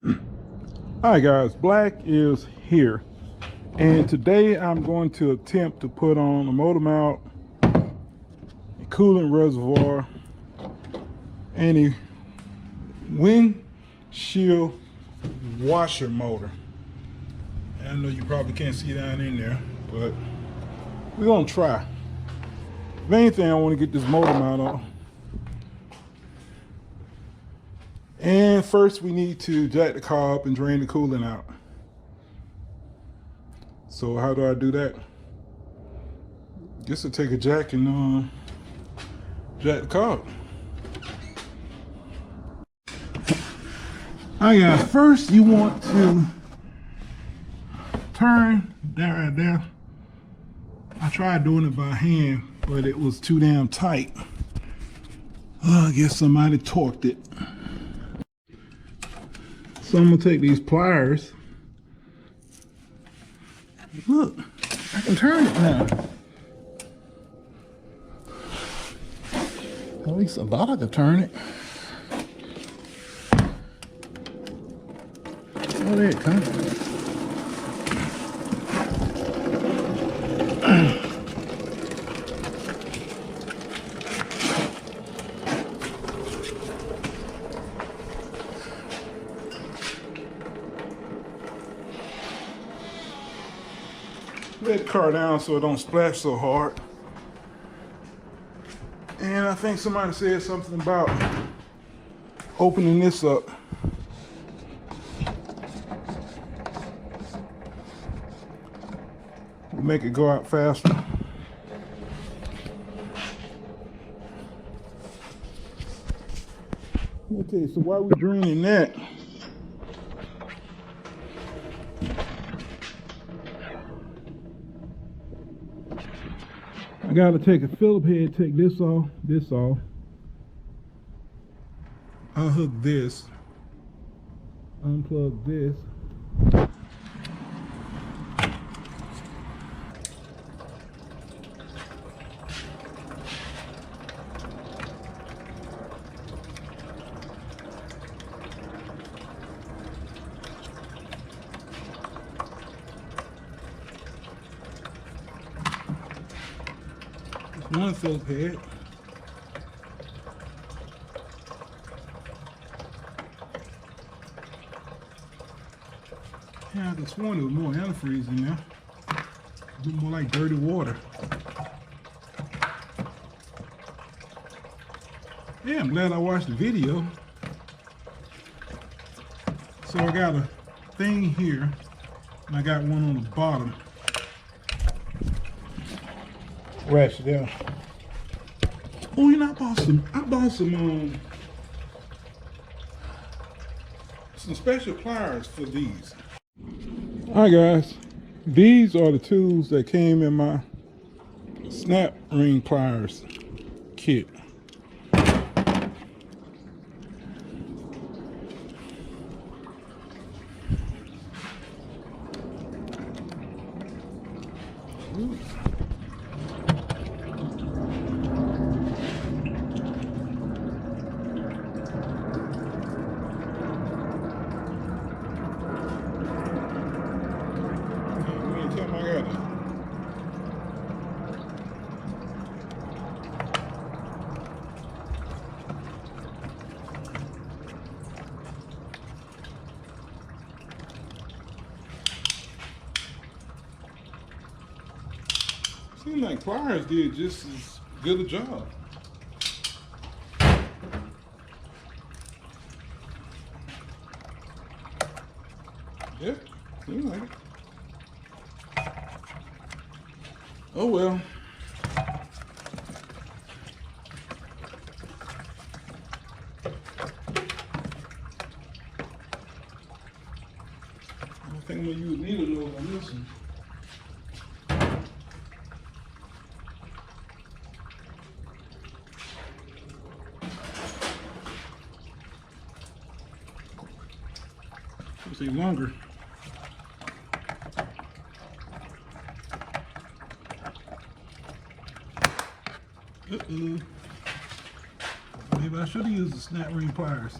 Hi guys, Black is here, and today I'm going to attempt to put on a motor mount, a coolant reservoir, and a windshield washer motor. I know you probably can't see down in there, but we're gonna try. Main thing, I want to get this motor mount on. And first we need to jack the car up and drain the coolant out. So how do I do that? Guess I'll take a jack and jack the car up. Alright guys, first you want to turn that right there. I tried doing it by hand, but it was too damn tight. I guess somebody torqued it. So I'm gonna take these pliers. Look, I can turn it now. At least I thought I could turn it. Oh, there it comes. Let the car down so it don't splash so hard. And I think somebody said something about opening this up. Will make it go out faster. Okay, so while we're draining that, I gotta take a Phillip head, take this off, unhook this, unplug this. One Phillip head. Yeah, I could sworn there was more antifreeze in there. It looked more like dirty water. Yeah, I'm glad I watched the video. So I got a thing here, and I got one on the bottom. Ratchet out. Oh, you know, I bought some special pliers for these. All right, guys, these are the tools that came in my snap ring pliers kit. Ooh. Seems like pliers did just as good a job. Yep, seems like it. Oh well. I think I'm gonna use needle nose on this one. Say longer. Maybe I should have used the snap ring pliers.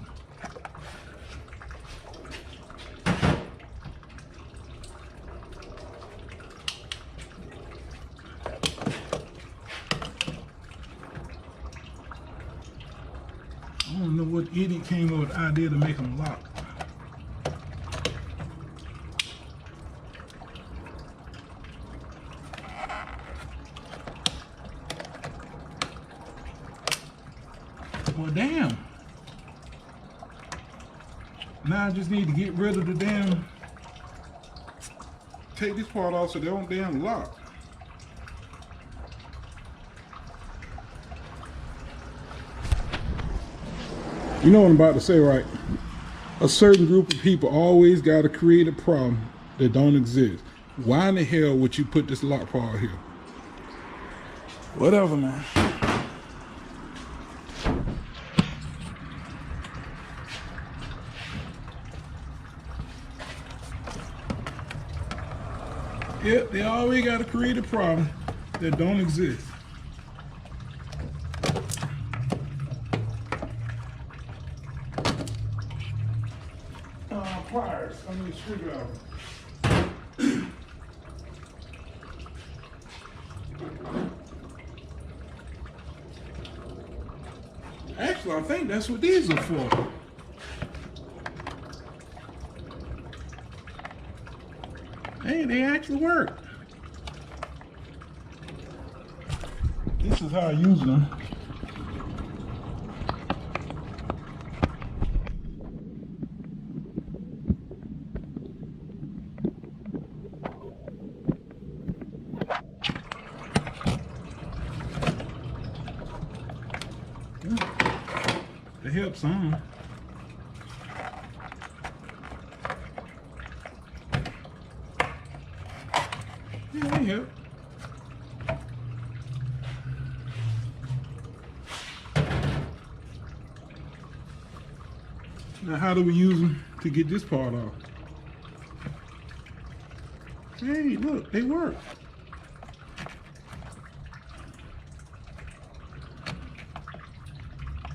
idiot came up with the idea to make them lock. Well, damn. Now I just need to get rid of the damn, take this part off so they don't damn lock. You know what I'm about to say, right? A certain group of people always got to create a problem that don't exist. Why in the hell would you put this lock part here? Whatever, man. Yep, they always got to create a problem that don't exist. Pliers, I mean screwdriver. Actually, I think that's what these are for. Hey, they actually work. This is how I use them. It helps some. Yeah, they help. Now, how do we use them to get this part off? Hey, look, they work.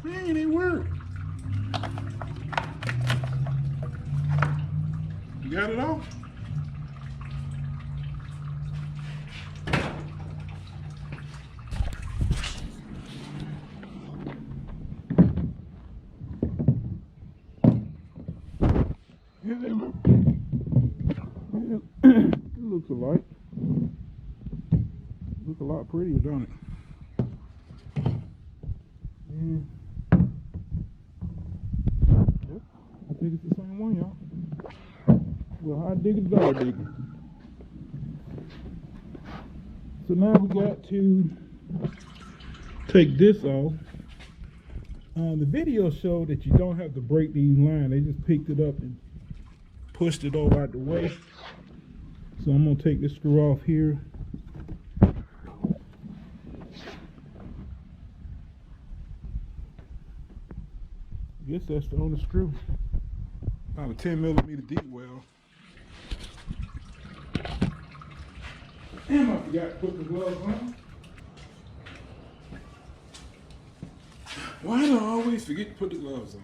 Hey, they work. You got it off? Yeah, they look. Yeah, it looks alike. Look a lot prettier, don't it? Yeah. Yep. I think it's the same one, y'all. Well, how dig it, dog dig it. So now we got to take this off. The video showed that you don't have to break these lines. They just picked it up and pushed it over out the way. So I'm gonna take this screw off here. I guess that's the only screw. About a 10mm deep well. Damn, I forgot to put the gloves on. Why do I always forget to put the gloves on?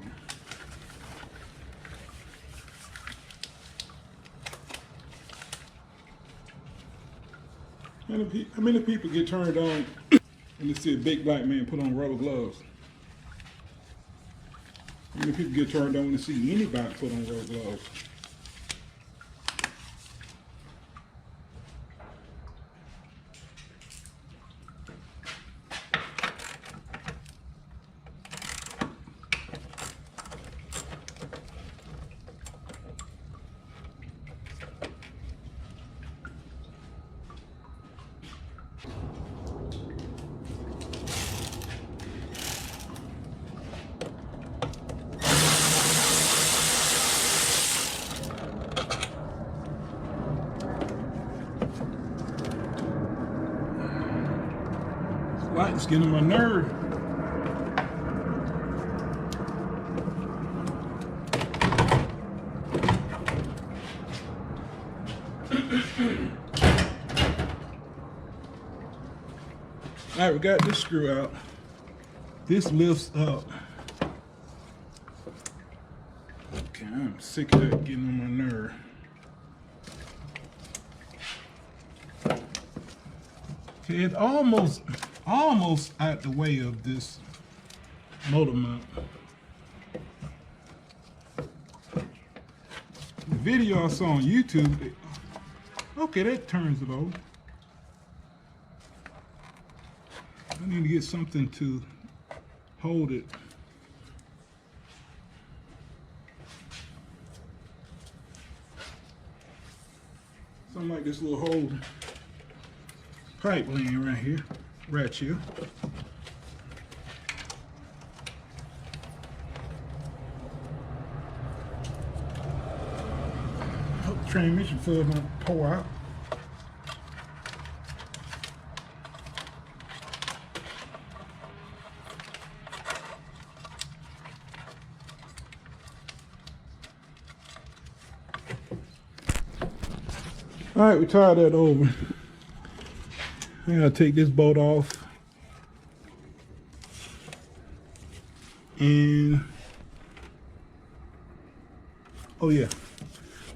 How many people get turned on and they see a big black man put on rubber gloves? How many people get turned on when they see anybody put on rubber gloves? It's getting on my nerve. All right, we got this screw out. This lifts up. Okay, I'm sick of that getting on my nerve. Okay, it's almost out the way of this motor mount. video I saw on YouTube. Okay, that turns it over. I need to get something to hold it. Something like this little whole pipe laying right here, right here. Hope the transmission fluid won't pour out. All right, we tied that over. I gotta take this bolt off. And, oh yeah,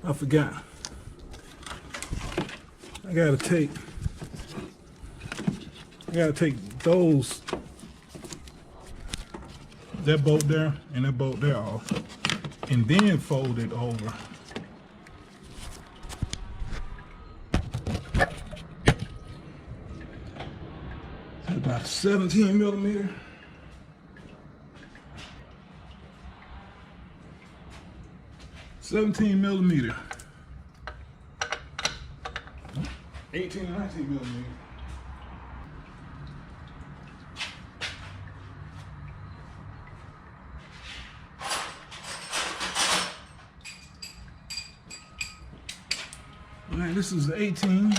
I forgot. I gotta take those, that bolt there and that bolt there off, and then fold it over. About 17 millimeter. $17 millimeter. 18 and 19 millimeter. All right, this is 18.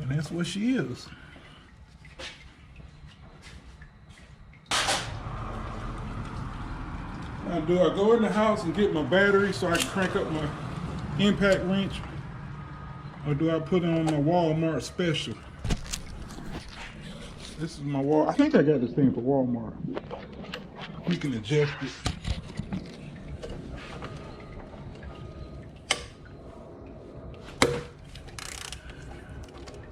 And that's what she is. Now, do I go in the house and get my battery so I can crank up my impact wrench? Or do I put it on my Walmart special? This is my I think I got this thing for Walmart. You can adjust it.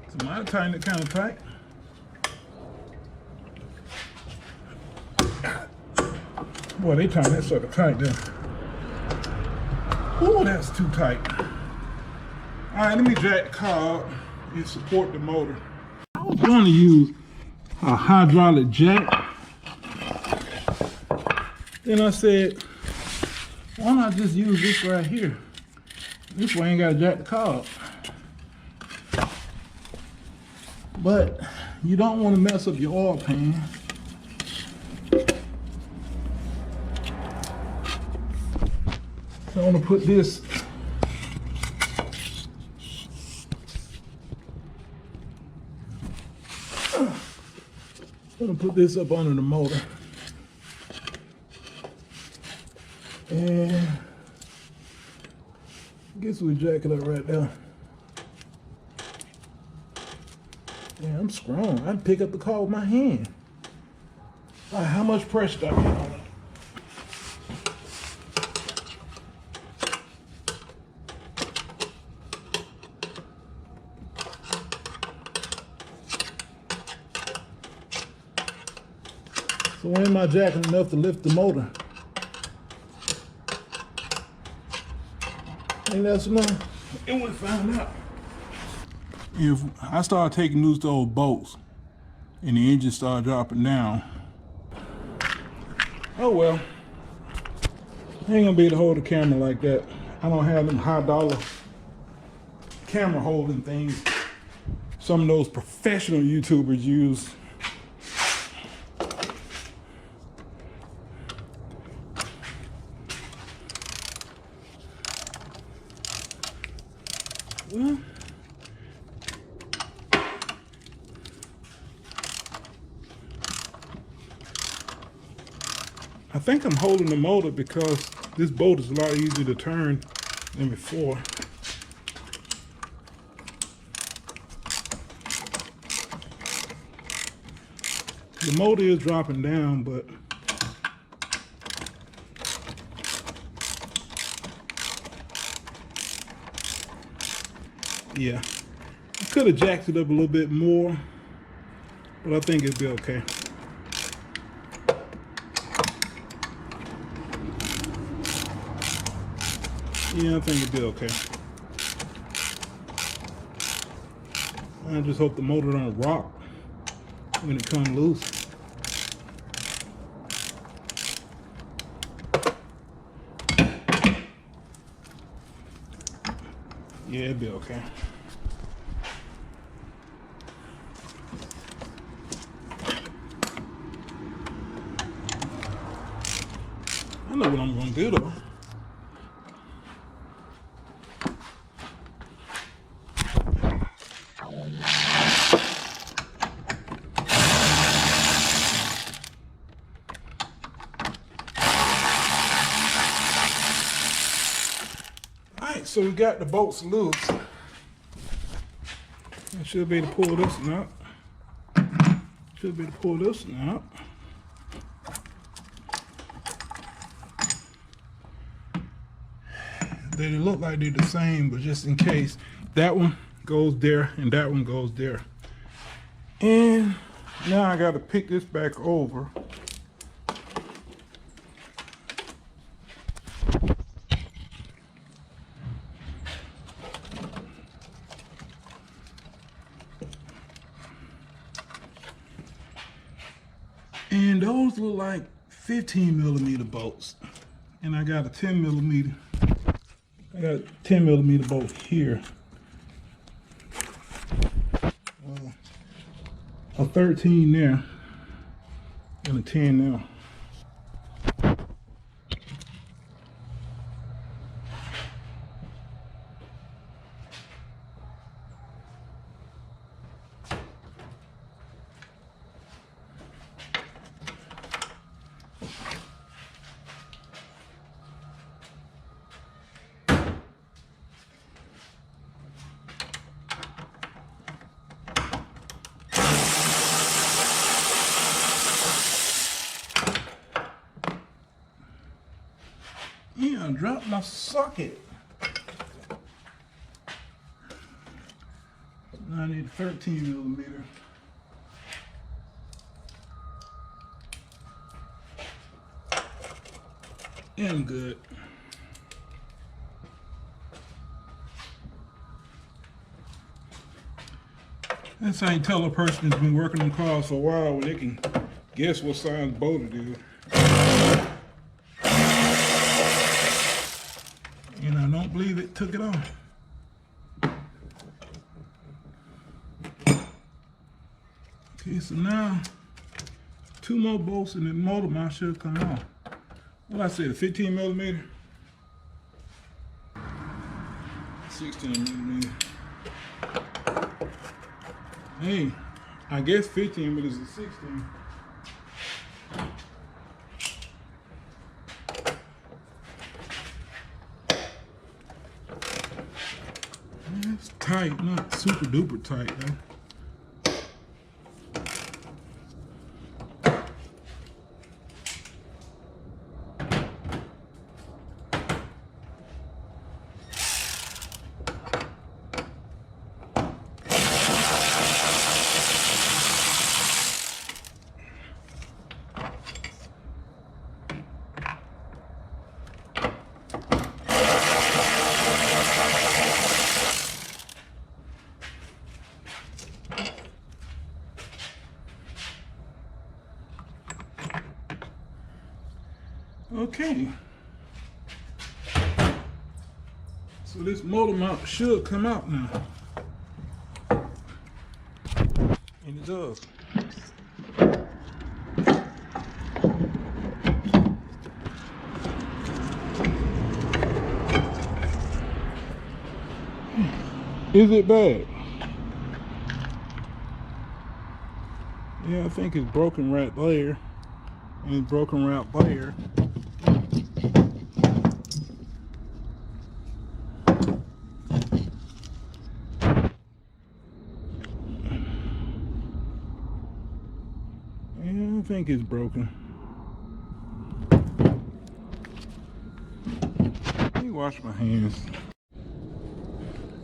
So I tighten it kind of tight. Boy, they tighten that sucker tight there. Ooh, that's too tight. All right, let me jack the car up and support the motor. I was going to use a hydraulic jack. Then I said, why not just use this right here? This way I ain't got to jack the car up. But you don't want to mess up your oil pan. So I want to put this up under the motor. And I guess we'll jack it up right there. Yeah, I'm strong. I can pick up the car with my hand. All right, how much pressure do I get on it? So when am I jacking enough to lift the motor? Ain't that enough? And we'll find out. If I start taking loose those bolts and the engine start dropping down, oh well. I ain't gonna be able to hold the camera like that. I don't have them high dollar camera holding things some of those professional YouTubers use. Well, I think I'm holding the motor because this bolt is a lot easier to turn than before. The motor is dropping down, but yeah, I could have jacked it up a little bit more, but I think it'd be okay. Yeah, I think it'll be okay. I just hope the motor don't rock when it comes loose. Yeah, it'll be okay. I know what I'm gonna do though. Alright, so we got the bolts loose. I should be able to pull this one out. Should be able to pull this one out. They look like they're the same, but just in case, that one goes there and that one goes there. And now I got to pick this back over. And those look like 15mm bolts. And I got a 10mm. I got a 10mm bolt here. A 13 there. And a 10 now. Yeah, I dropped my socket. Now I need a 13mm. Yeah, I'm good. That's how you tell a person that's been working on cars for a while when they can guess what size bolt it is. And I don't believe it took it off. Okay, so now 2 more bolts and the motor mount should come off. What I said, a 15mm? 16mm. Hey, I guess 15, but it's a 16. It's tight, not super duper tight though. Okay, so this motor mount should come out now, and it does. Is it bad? Yeah, I think it's broken right there, and it's broken right there. Yeah, I think it's broken. Let me wash my hands.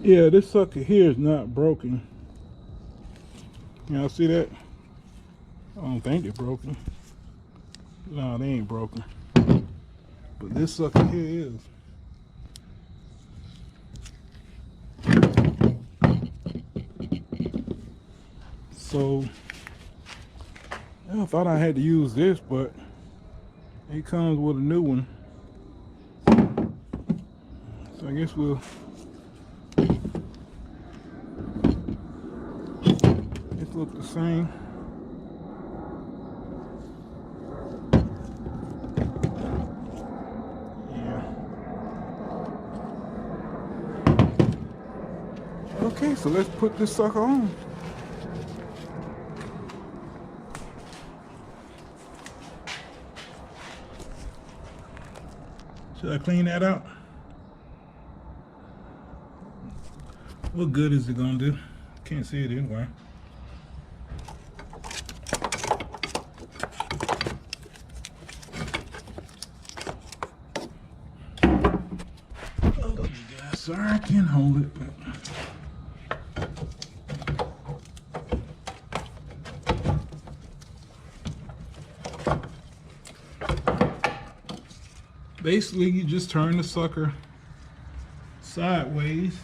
Yeah, this sucker here is not broken. Y'all see that? I don't think they're broken. No, they ain't broken. But this sucker here is. So I thought I had to use this, but it comes with a new one. So I guess it look the same. Okay, so let's put this sucker on. Should I clean that out? What good is it gonna do? Can't see it anyway. Oh, you guys, sorry I can't hold it. Basically, you just turn the sucker sideways.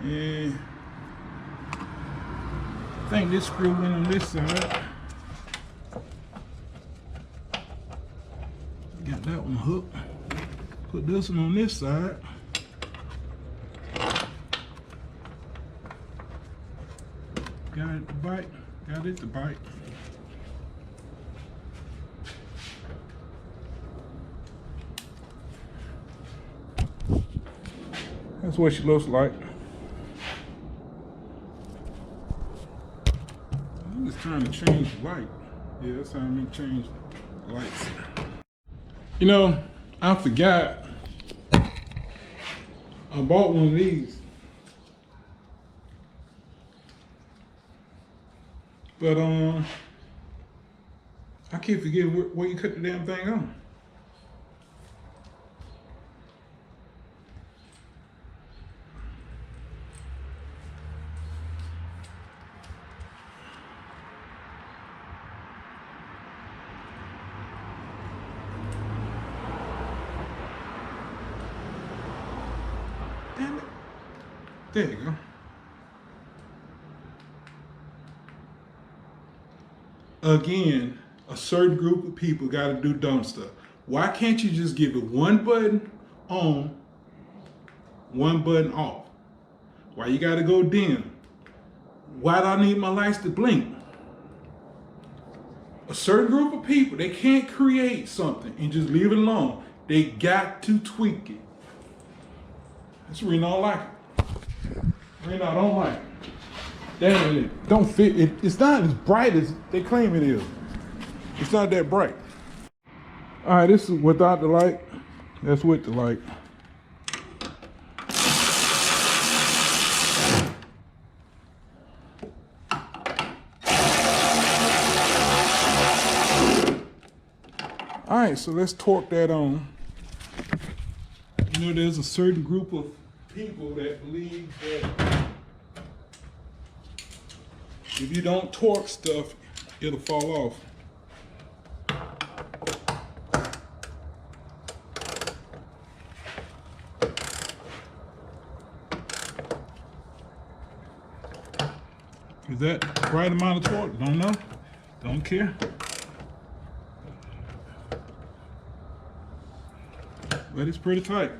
And I think this screw went on this side. Got that one hooked. Put this one on this side. Got it to bite. Got it to bite. That's what she looks like. I'm just trying to change the light. Yeah, that's how I'm gonna change the lights. You know, I forgot. I bought one of these. But I keep forgetting where you cut the damn thing on. Damn it. There you go. Again, a certain group of people got to do dumb stuff. Why can't you just give it one button on, one button off? Why you got to go dim? Why do I need my lights to blink? A certain group of people, they can't create something and just leave it alone. They got to tweak it. That's the reason I don't like it. The reason I don't like it. Damn it, don't fit. It's not as bright as they claim it is. It's not that bright. All right, this is without the light. That's with the light. All right, so let's torque that on. You know, there's a certain group of people that believe that if you don't torque stuff, it'll fall off. Is that the right amount of torque? Don't know. Don't care. But it's pretty tight.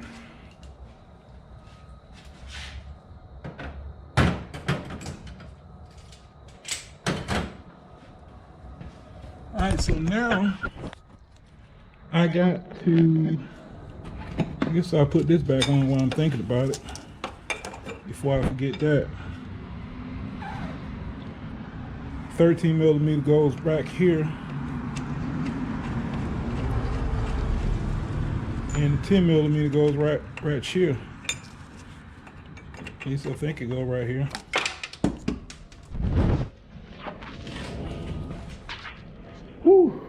All right, so now I got to, I guess I'll put this back on while I'm thinking about it before I forget that. 13 millimeter goes back here, and the 10 millimeter goes right here. At least I think it goes right here. Whew.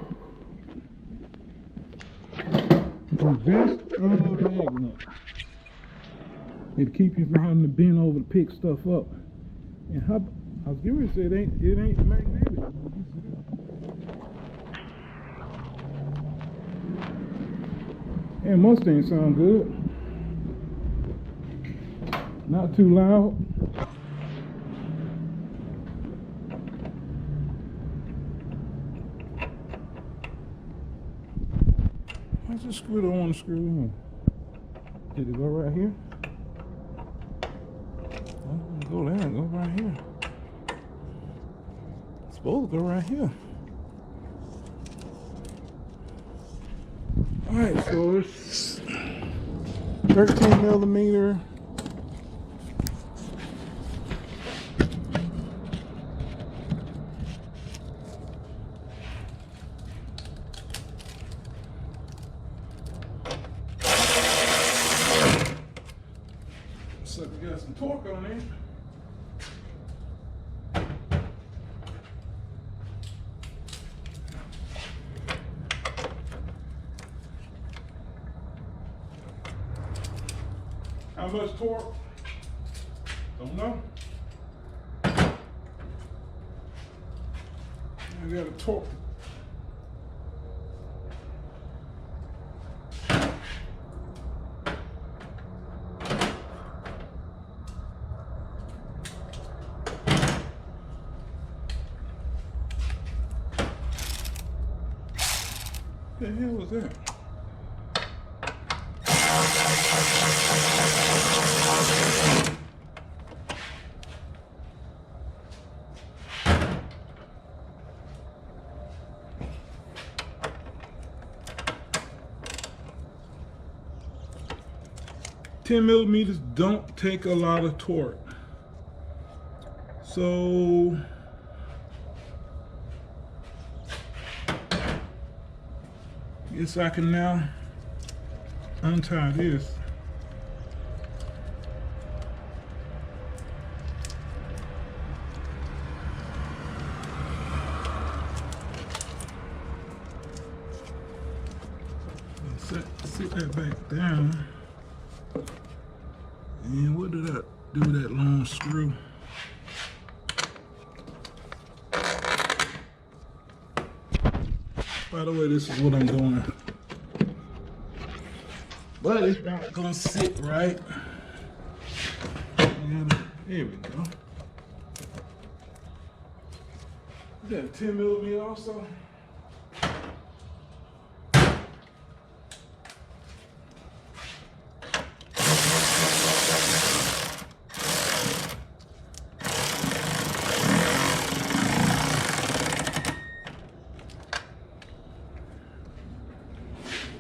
That's a magnet. It'll keep you from having to bend over to pick stuff up. And how, I was getting ready to say it ain't magnetic. And Mustang sound good. Not too loud. Why's this screw don't want to screw in? Did it go right here? Oh, go there, go right here. It's supposed to go right here. Alright, so it's 13 millimeter. So we got some torque on it. How much torque? Don't know. I got a torque. What the hell was that? Ten millimeters don't take a lot of torque. So guess I can now untie this. Sit that back down. And what did I do with that long screw? By the way, this is what I'm doing. But it's not gonna sit right. And there we go. Is that a 10 millimeter also?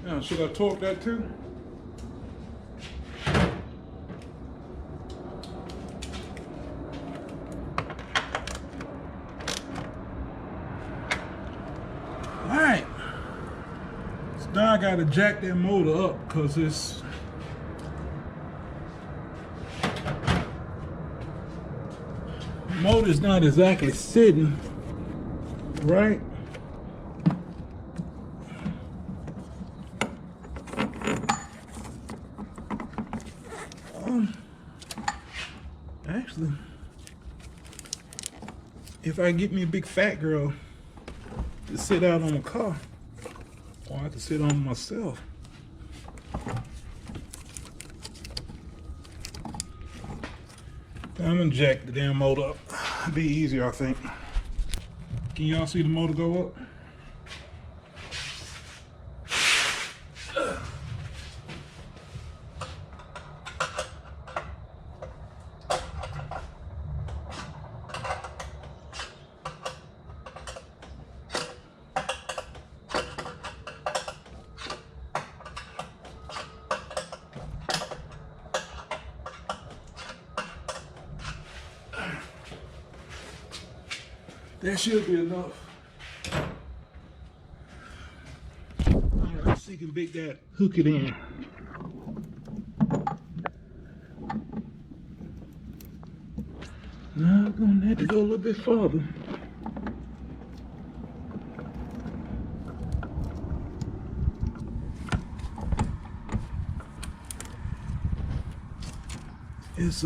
Now, should I torque that too? All right. So now I gotta jack that motor up because it's motor's not exactly sitting right. Actually, if I get me a big fat girl to sit out on the car, or I can sit on myself. I'm gonna jack the damn motor up. It'll be easier, I think. Can y'all see the motor go up? That should be enough. All right, let's see if we can big that, hook it in. Now I'm gonna have to go a little bit farther. It's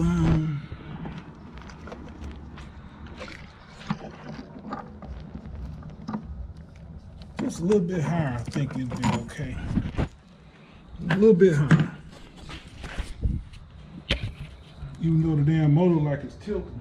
just a little bit higher. I think it'd be okay. A little bit higher. even though the damn motor like it's tilting.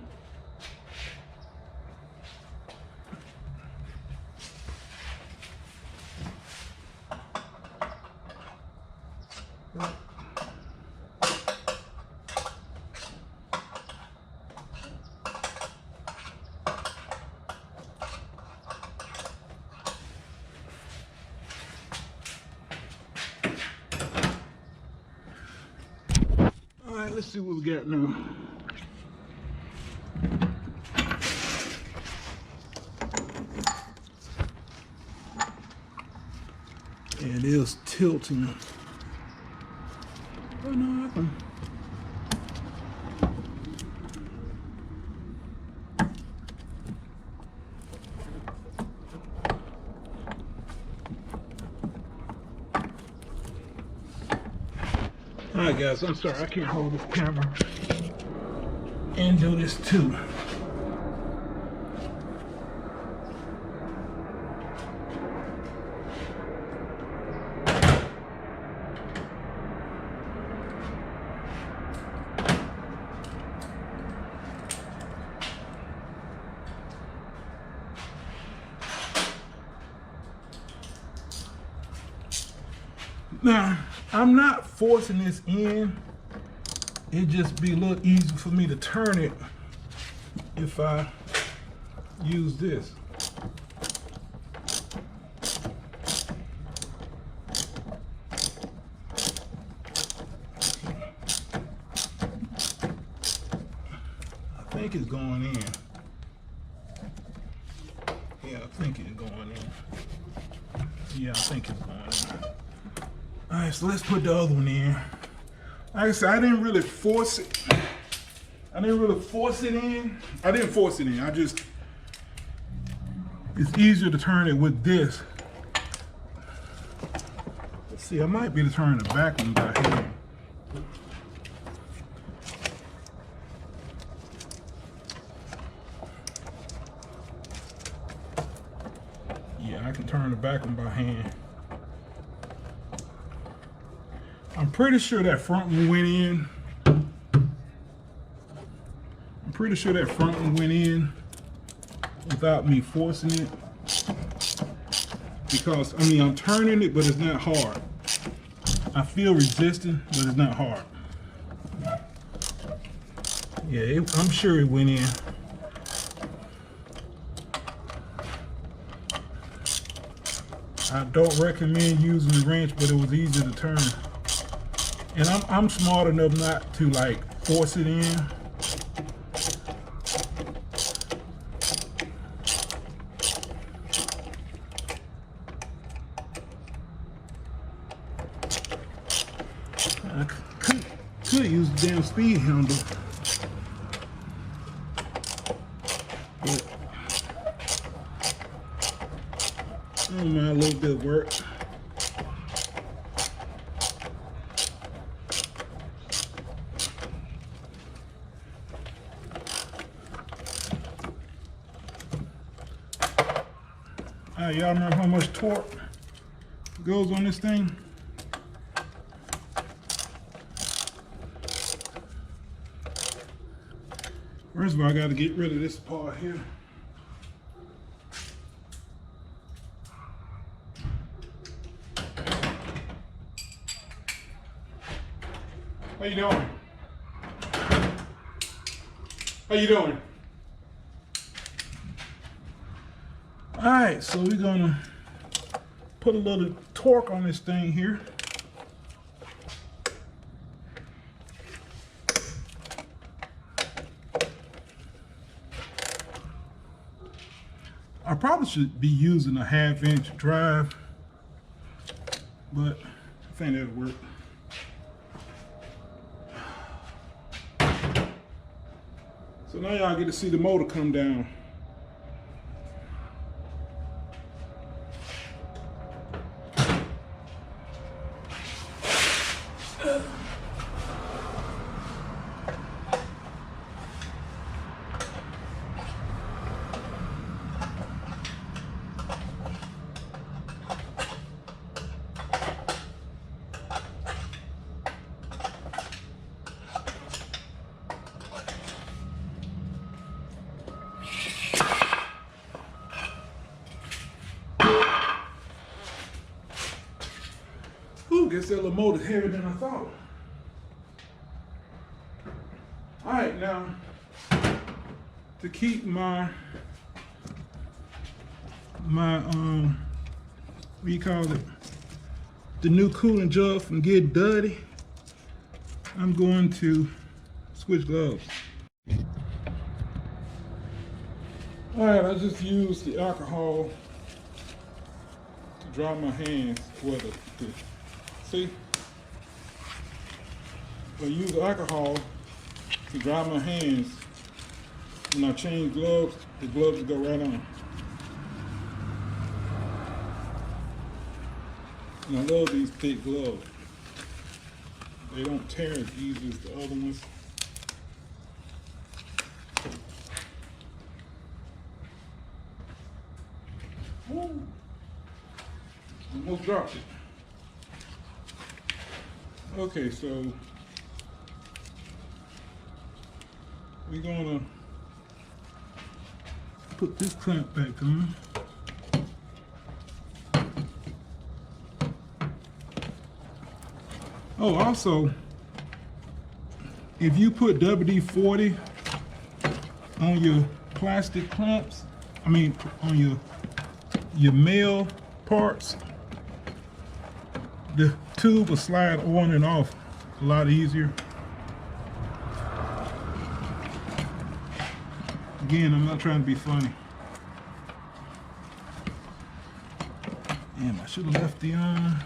All right, let's see what we got now. It is tilting. Oh no, I can. All right, guys, I'm sorry, I can't hold this camera and do this too. Now, I'm not forcing this in. It'd just be a little easier for me to turn it if I use this. I think it's going in. Yeah, I think it's going in. Yeah, I think it's going in. All right, so let's put the other one in. Like I said, I didn't really force it. I didn't force it in. I just, it's easier to turn it with this. Let's see, I might be able to turn the back one by here. Yeah, I can turn the back one by hand. I'm pretty sure that front one went in. I'm pretty sure that front one went in without me forcing it. Because, I mean, I'm turning it, but it's not hard. I feel resistant, but it's not hard. Yeah, I'm sure it went in. I don't recommend using the wrench, but it was easy to turn. And I'm smart enough not to like force it in. I could use the damn speed handle. But I don't mind a little bit of work. Y'all remember how much torque goes on this thing? First of all, I got to get rid of this part here. How you doing? How you doing? All right, so we're gonna put a little torque on this thing here. I probably should be using a 1/2-inch drive, but I think that'll work. So now y'all get to see the motor come down. guess that little motor's heavier than I thought. All right, now, to keep my what do you call it? The new coolant jug from getting dirty, I'm going to switch gloves. All right, I just used the alcohol to dry my hands. See? I use alcohol to dry my hands. When I change gloves, the gloves go right on. And I love these thick gloves. They don't tear as easy as the other ones. Woo. Almost dropped it. Okay, so we're gonna put this clamp back on. Oh, also, if you put WD-40 on your plastic clamps, on your male parts, the tube will slide on and off a lot easier. Again, I'm not trying to be funny. Damn, I should have left the I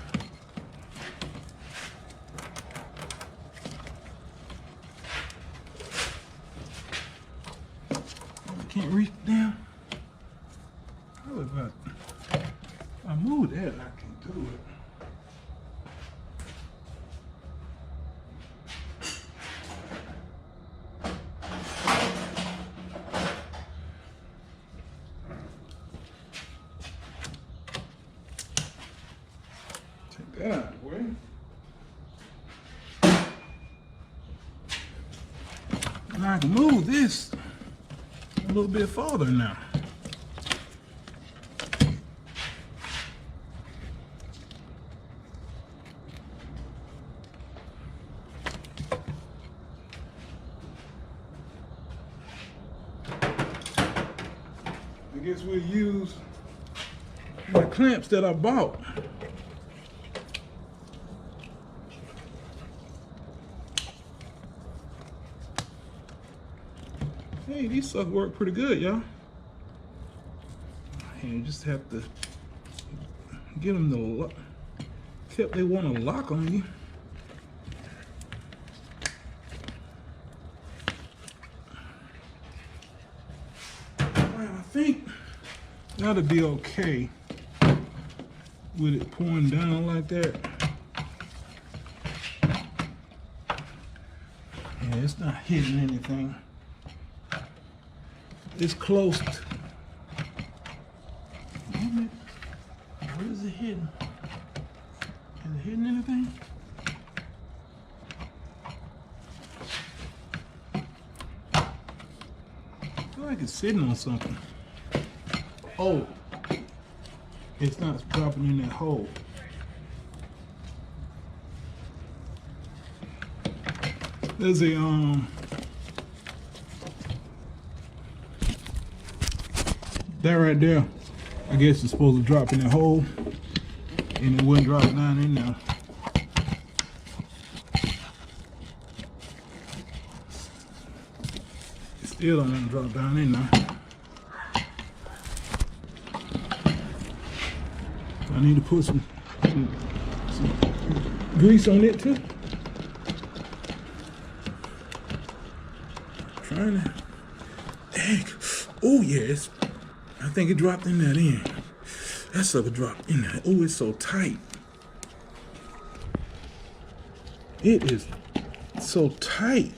can't reach down. How about I move that? I can do it. Take that out of the way. Now I can move this a little bit farther now. I guess we'll use my clamps that I bought. Hey, these suckers work pretty good, y'all. And you just have to get them to lock, except they want to lock on you. Alright, I think that'll be okay with it pouring down like that. Yeah, it's not hitting anything. It's close to, what is it hitting? Is it hitting anything? I feel like it's sitting on something. Oh, it's not dropping in that hole. There's a that right there, I guess it's supposed to drop in that hole, and it wouldn't drop down in there. It still don't want to drop down in there. I need to put some grease on it too. Trying to, dang, oh yes. I think it dropped in that end. That sucker dropped in there. Oh, it's so tight. It is so tight.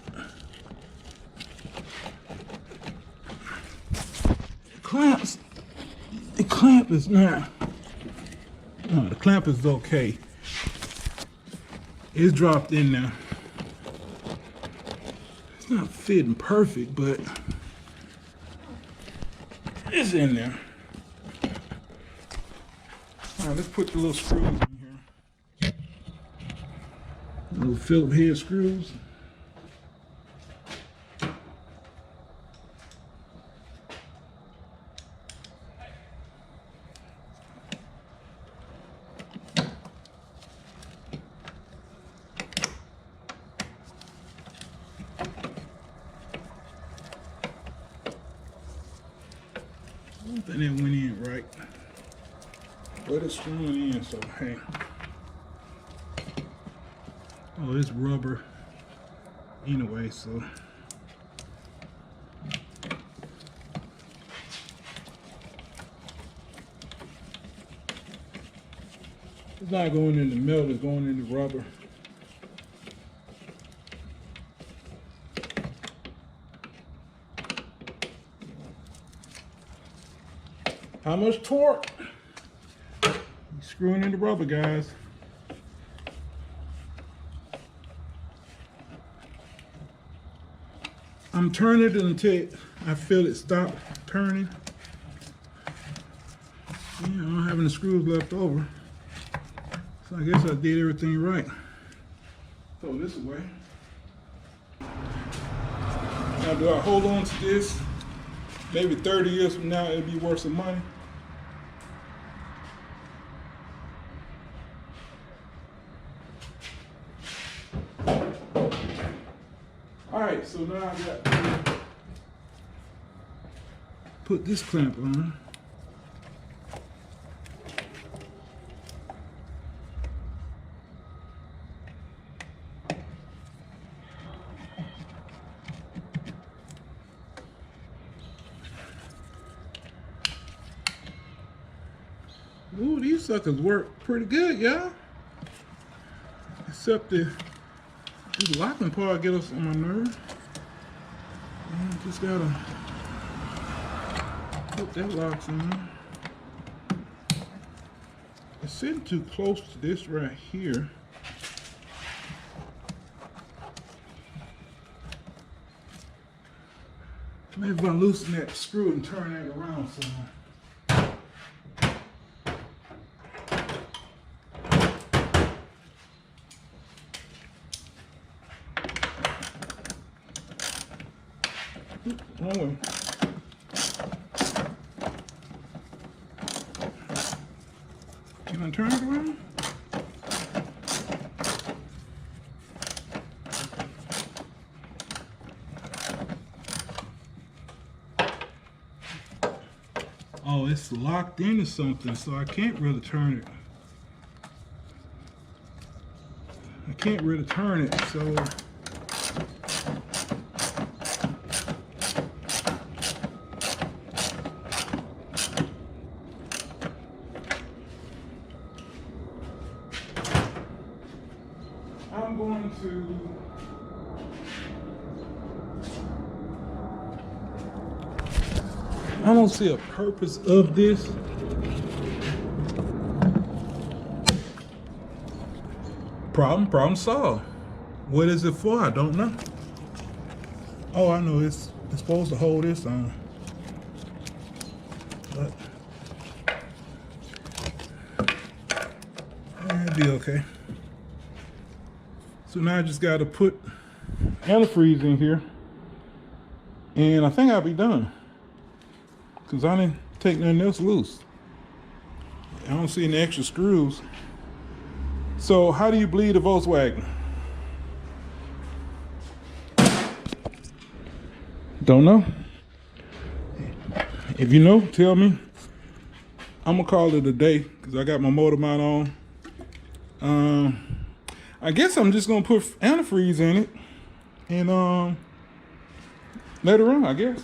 The clamp is not. No, the clamp is okay. It's dropped in there. It's not fitting perfect, but it's in there. All right, let's put the little screws in here. Little Phillip head screws. I don't think that went in right, but it's screwing in, so hey. Oh, it's rubber anyway, so. It's not going in the metal, it's going in the rubber. How much torque? You're screwing in the rubber, guys. I'm turning it until I feel it stop turning. Yeah, I don't have any screws left over. So I guess I did everything right. Throw this away. Now do I hold on to this? Maybe 30 years from now it'll be worth some money. Alright, so now I got to put this clamp on. Ooh, these suckers work pretty good, y'all. Except this locking part get us on my nerve. And just gotta hope that locks in. It's sitting too close to this right here. Maybe if I loosen that screw and turn that around somewhere. Wrong way. Can I turn it around? Oh, it's locked into something, so I can't really turn it. I can't really turn it, so I'm going to I don't see a purpose of this. Problem solved. What is it for? I don't know. Oh, I know it's supposed to hold this on. But it'll be okay. So now I just got to put antifreeze in here, and I think I'll be done because I didn't take nothing else loose. I don't see any extra screws. So how do you bleed a Volkswagen? Don't know. If you know, tell me. I'm gonna call it a day because I got my motor mount on. I guess I'm just gonna put antifreeze in it and let it run, I guess.